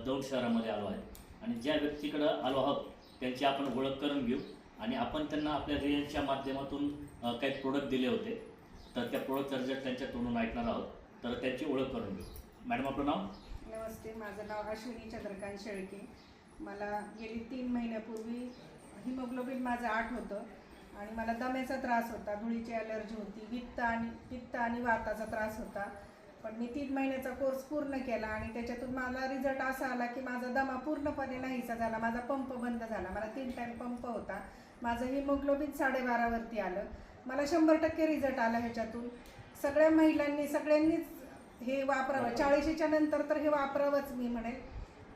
दौंड शहरामध्ये आलो आहे आणि ज्या व्यक्तीकडं आलो आहोत त्यांची आपण ओळख करून घेऊ आणि आपण त्यांना आपल्या रियांच्या माध्यमातून काही प्रोडक्ट दिले होते, तर त्या प्रोडक्टचा रिझल्ट त्यांच्या तोंडून ऐकणार आहोत. तर त्यांची ओळख करून घेऊ. मॅडम, आपलं नाव? नमस्ते, माझं नाव अश्विनी चंद्रकांत शेळके. मला गेली 3 महिन्यापूर्वी हिमोग्लोबिन माझं 8 होतं आणि मला दम्याचा त्रास होता, धुळीची ॲलर्जी होती, पित्त आणि वाताचा त्रास होता. पण मी 3 महिन्याचा कोर्स पूर्ण केला आणि त्याच्यातून मला रिझल्ट असा आला की माझा दमा पूर्णपणे नाहीसा झाला, माझा पंप बंद झाला. मला 3 टाईम पंप होता. माझं हिमोग्लोबिन 12.5 वरती आलं. मला 100% रिझल्ट आला. ह्याच्यातून सगळ्या महिलांनी सगळ्यांनीच हे वापरावं. 40च्या नंतर तर हे वापरावंच मी म्हणेल,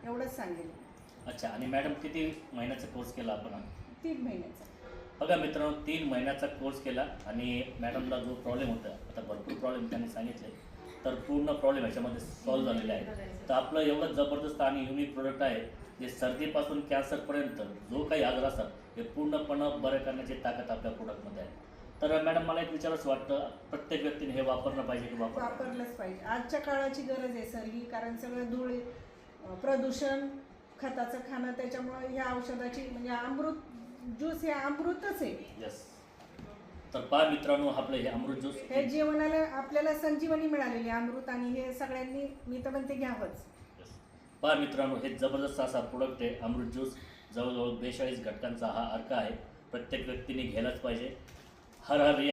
एवढंच सांगेल. अच्छा. आणि मॅडम, किती महिन्याचा कोर्स केला आपण? 3 महिन्याचा. बघा मित्रांनो, 3 महिन्याचा कोर्स केला आणि मॅडमला जो प्रॉब्लेम होता, आता भरपूर प्रॉब्लेम त्यांनी सांगितले, तर पूर्ण प्रॉब्लेम ह्याच्यामध्ये सॉल्व्ह झालेले आहे. तर आपलं एवढं जबरदस्त आणि युनिक प्रोडक्ट आहे जे सर्दीपासून कॅन्सरपर्यंत जो काही आजार असतात हे पूर्णपणे बरं करण्याची ताकद आपल्या प्रोडक्टमध्ये आहे. तर मॅडम, मला एक विचारायचं वाटतं, प्रत्येक व्यक्तीने हे वापरणं पाहिजे की वापरलंच पाहिजे. आजच्या काळाची गरज आहे सर ही, कारण सगळं धूळ, प्रदूषण, खताचं खाणं, त्याच्यामुळे ह्या औषधाची म्हणजे अमृत ज्यूस हे अमृतच आहे. यस. तर पहा मित्रांनो, आपलं हे अमृत ज्यूस हे जीवनाला आपल्याला संजीवनी मिळालेली अमृत, आणि हे सगळ्यांनी मी तर म्हणते घ्यावंच. पहा मित्रांनो, हे जबरदस्त असा प्रोडक्ट आहे अमृत ज्यूस. जवळजवळ 42 घटकांचा हा अर्क आहे. प्रत्येक व्यक्तीने घ्यायलाच पाहिजे. हर हर